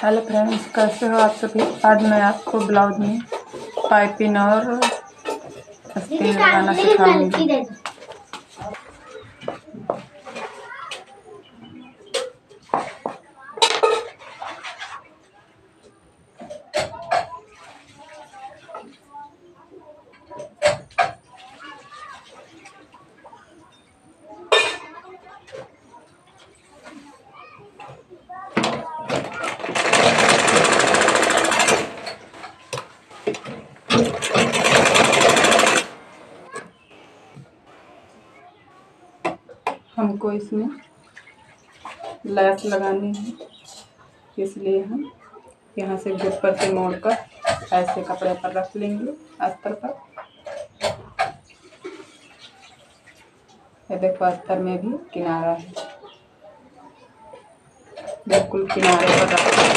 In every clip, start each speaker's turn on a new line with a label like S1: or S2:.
S1: Hello friends, कैसे हो आप सभी। आज मैं आपको ब्लाउज में पाइपिंग और आस्तीन लगाना सिखाऊंगी। हमको इसमें लैस लगानी है, इसलिए हम यहाँ से ऊपर से मोड़कर ऐसे कपड़े पर रख लेंगे अस्तर पर। ये देखो, अस्तर में भी किनारा है, बिल्कुल किनारे पर रख।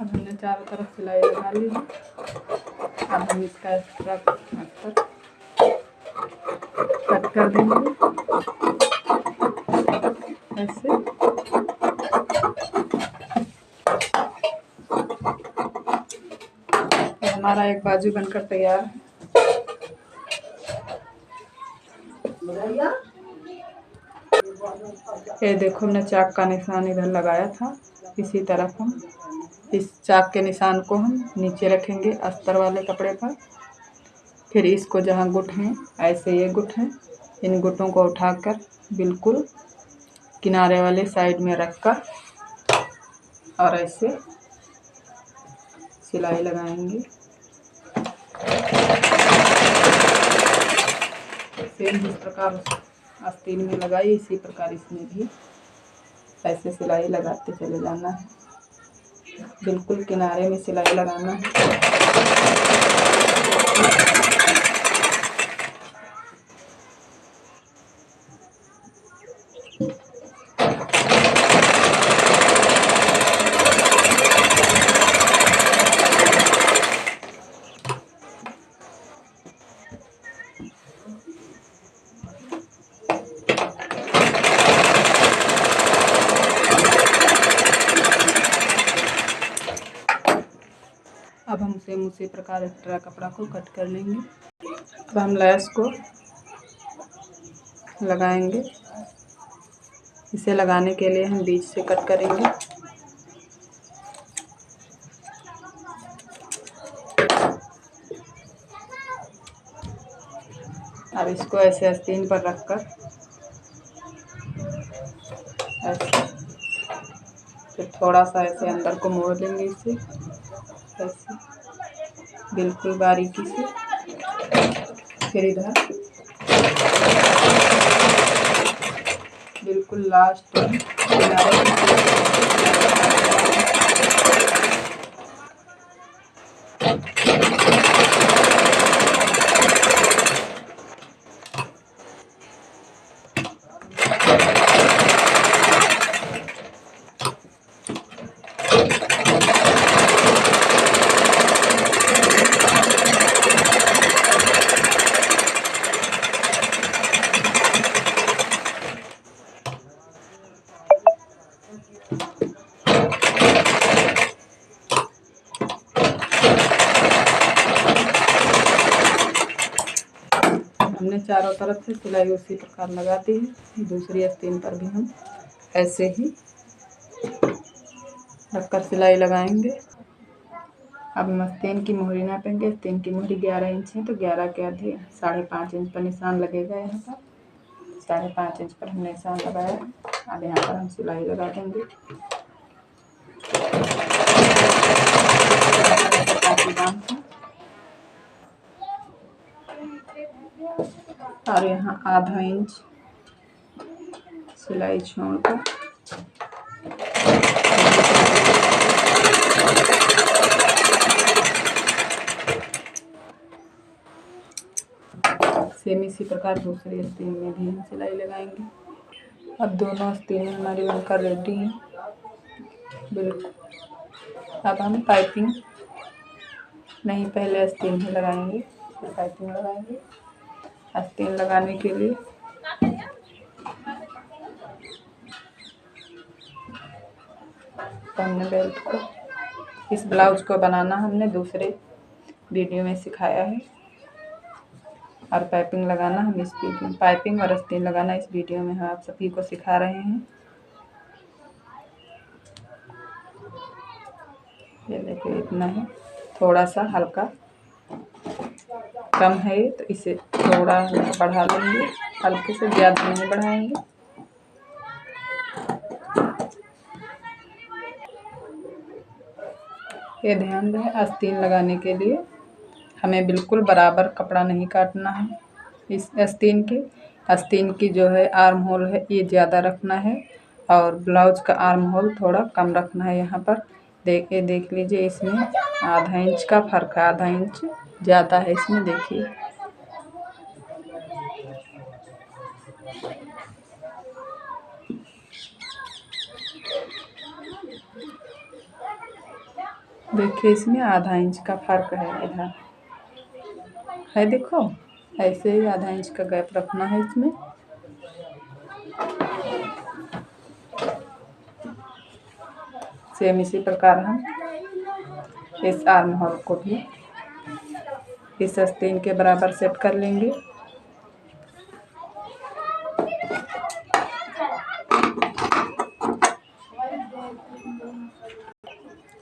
S1: अब हमने चारों तरफ सिलाई लगा ली है। अब हम इसका एक्स्ट्रा कट कर देंगे ऐसे। तो हमारा एक बाजू बनकर तैयार है। ये देखो, हमने चाक का निशान इधर लगाया था, इसी तरफ हम इस चाक के निशान को हम नीचे रखेंगे अस्तर वाले कपड़े पर। फिर इसको जहाँ गुट हैं, ऐसे ये गुट हैं, इन गुटों को उठाकर बिल्कुल किनारे वाले साइड में रखकर और ऐसे सिलाई लगाएंगे। सेम जिस प्रकार आस्तीन में लगाई, इसी प्रकार इसमें भी ऐसे सिलाई लगाते चले जाना है, बिल्कुल किनारे में सिलाई लगाना है। अब हम सेम उसी प्रकार एक्स्ट्रा कपड़ा को कट कर लेंगे। अब हम लैस को लगाएंगे। इसे लगाने के लिए हम बीच से कट करेंगे। अब इसको ऐसे आस्तीन पर रखकर ऐसे, फिर थोड़ा सा ऐसे अंदर को मोड़ लेंगे इसे ऐसे बिल्कुल बारीकी से। फिर इधर बिल्कुल लास्ट में किनारे हमने चारों तरफ से सिलाई उसी प्रकार लगा दी है। दूसरी आस्तीन पर भी हम ऐसे ही रखकर सिलाई लगाएंगे। अब हम आस्तीन की मोहरी नापेंगे। आस्तीन की मोहरी 11 इंच है, तो 11 के आधे 5.5 इंच पर निशान लगेगा। यहाँ पर 5.5 इंच पर हमने निशान लगाया है। अब यहाँ पर हम सिलाई लगा देंगे। और यहाँ आधा इंच सिलाई छोड़कर सेम इसी प्रकार दूसरी आस्तीन में भी हम सिलाई लगाएंगे। अब दोनों आस्तीनें हमारी बनकर रेडी हैं बिल्कुल। अब हम पाइपिंग नहीं, पहले आस्तीन ही लगाएंगे फिर पाइपिंग लगाएंगे। आस्तीन लगाने के लिए तो हमने बेल्ट को, इस ब्लाउज को बनाना हमने दूसरे वीडियो में सिखाया है, और पाइपिंग लगाना हम इस वीडियो में, पाइपिंग और आस्तीन लगाना इस वीडियो में हम आप सभी को सिखा रहे हैं। ये देखिए इतना है, थोड़ा सा हल्का कम है तो इसे थोड़ा बढ़ा लेंगे, हल्के से, ज़्यादा नहीं बढ़ाएंगे। ये ध्यान रहे, आस्तीन लगाने के लिए हमें बिल्कुल बराबर कपड़ा नहीं काटना है। इस आस्तीन की जो है आर्म होल है ये ज़्यादा रखना है, और ब्लाउज का आर्म होल थोड़ा कम रखना है। यहाँ पर देख लीजिए, इसमें आधा इंच का फर्क है, आधा इंच ज़्यादा है इसमें, देखिए। देखिए इसमें आधा इंच का फर्क है, इधर है, देखो ऐसे ही आधा इंच का गैप रखना है इसमें। सेम इसी प्रकार हम इस आर्म होल को भी इस आस्तीन के बराबर सेट कर लेंगे।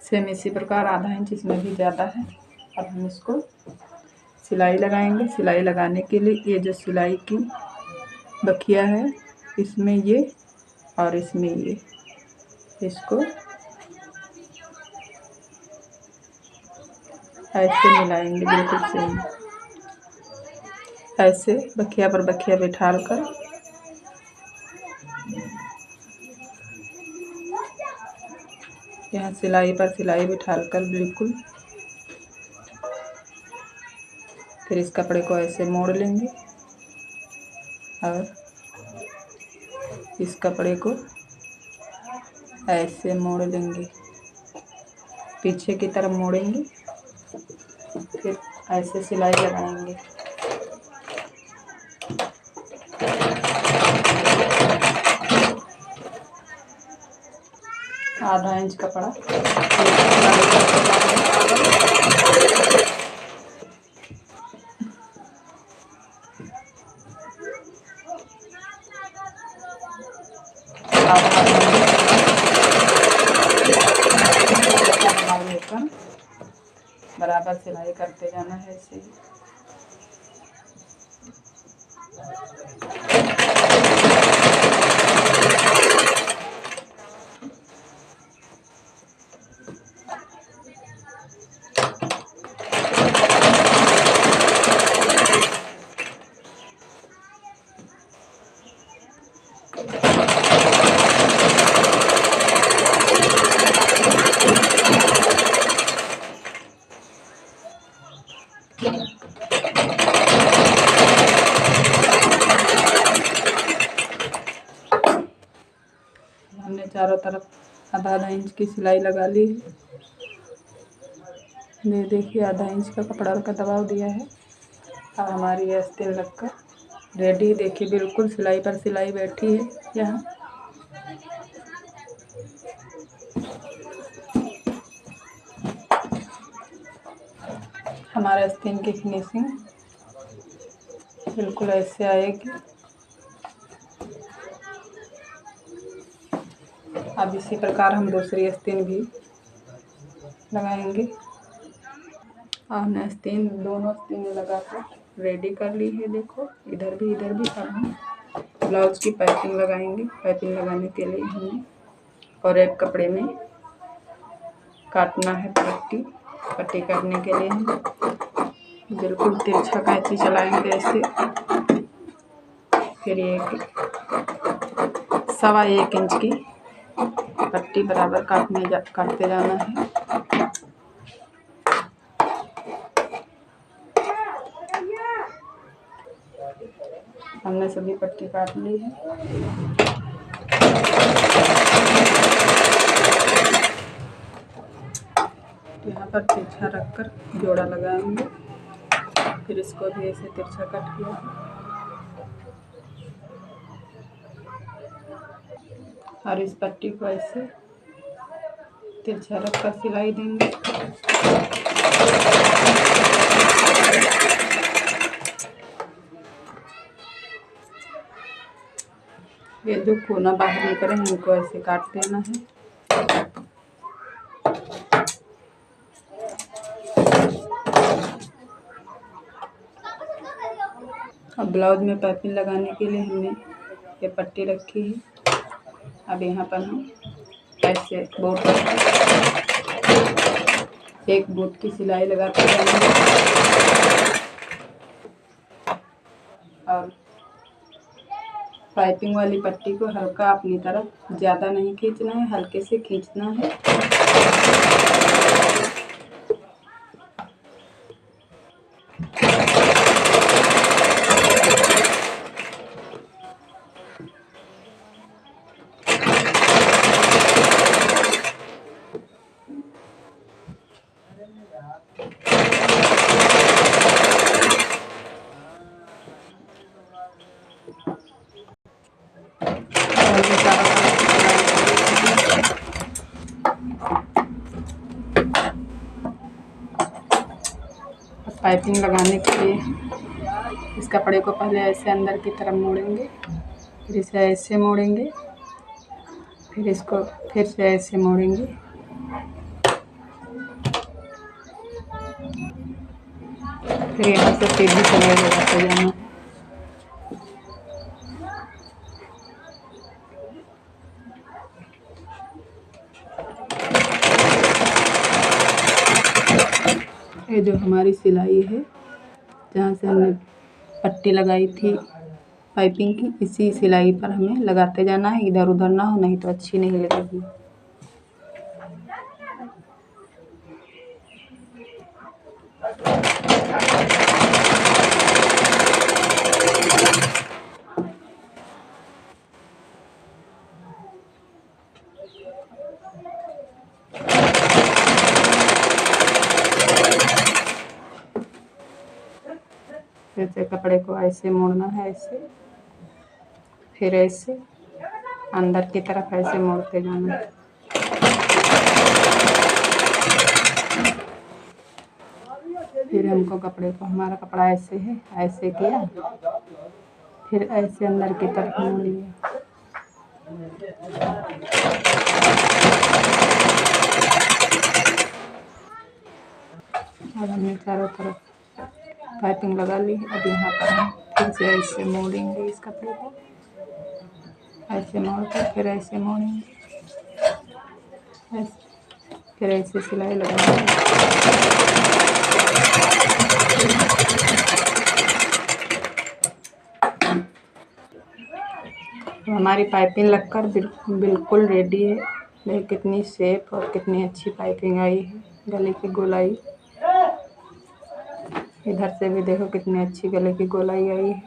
S1: सेम इसी प्रकार आधा इंच इसमें भी ज़्यादा है। अब हम इसको सिलाई लगाएंगे। सिलाई लगाने के लिए ये जो सिलाई की बखिया है, इसमें ये और इसमें ये, इसको ऐसे मिलाएंगे, बिल्कुल सेम ऐसे बखिया पर बखिया बिठाल कर यहाँ सिलाई पर सिलाई बिठाल कर बिल्कुल, फिर इस कपड़े को ऐसे मोड़ लेंगे और इस कपड़े को ऐसे मोड़ लेंगे, पीछे की तरफ मोड़ेंगे, फिर ऐसे सिलाई लगाएंगे। आधा इंच कपड़ा बराबर सिलाई करते जाना है ऐसे ही। हमने चारों तरफ आधा आधा इंच की सिलाई लगा ली है। ये देखिए आधा इंच का कपड़ा का दबाव दिया है और हमारी आस्तीन लगकर रेडी। देखिए बिल्कुल सिलाई पर सिलाई बैठी है यहाँ। हमारे आस्तीन की फिनिशिंग बिल्कुल ऐसे आएगी। अब इसी प्रकार हम दूसरी आस्तीन भी लगाएंगे। हमने आस्तीन दोनों आस्तीनें लगाकर रेडी कर ली है। देखो इधर भी इधर भी। अब हम ब्लाउज की पाइपिंग लगाएंगे। पाइपिंग लगाने के लिए हमें और एक कपड़े में काटना है पट्टी। पट्टी काटने के लिए हम बिल्कुल तिरछा कैंची चलाएंगे ऐसे। फिर 1.25 इंच की पट्टी बराबर काटते जाना है। हमने सभी पट्टी काट ली है। यहाँ पर तिरछा रखकर जोड़ा लगाएंगे। फिर इसको भी ऐसे तिरछा कट किया है और इस पट्टी को ऐसे तिरछा रखकर सिलाई देंगे। ये जो कोना बाहर निकले इनको ऐसे काट देना है। अब ब्लाउज में पाइपिंग लगाने के लिए हमने ये पट्टी रखी है। अब यहाँ पर हम ऐसे बोट पर 1 बोट की सिलाई लगाते जाएंगे और पाइपिंग वाली पट्टी को हल्का अपनी तरफ, ज़्यादा नहीं खींचना है, हल्के से खींचना है। पाइपिंग लगाने के लिए इस कपड़े को पहले ऐसे अंदर की तरफ मोड़ेंगे, फिर इसे ऐसे मोड़ेंगे, फिर इसको फिर से ऐसे मोड़ेंगे, फिर यहाँ से सीधी सिलाई लगाते जाना। ये जो हमारी सिलाई है, जहाँ से हमने पट्टी लगाई थी पाइपिंग की, इसी सिलाई पर हमें लगाते जाना है। इधर उधर ना हो, नहीं तो अच्छी नहीं लगेगी। जैसे कपड़े को ऐसे मोड़ना है, ऐसे, फिर ऐसे अंदर की तरफ ऐसे मोड़ते जाना है। फिर हमको कपड़े को, हमारा कपड़ा ऐसे है, ऐसे किया, फिर ऐसे अंदर की तरफ मोड़ लिया। अब हमने चारों तरफ पाइपिंग लगा ली। अब यहाँ पर हम फिर से ऐसे मोड़ेंगे इस कपड़े को, ऐसे मोड़ कर फिर ऐसे मोड़ेंगे, ऐसे, फिर ऐसे सिलाई लगाएंगे। तो हमारी पाइपिंग लगकर बिल्कुल रेडी है। देखिए कितनी शेप और कितनी अच्छी पाइपिंग आई है। गले की गोलाई इधर से भी देखो कितनी अच्छी गले की गोलाई आई है।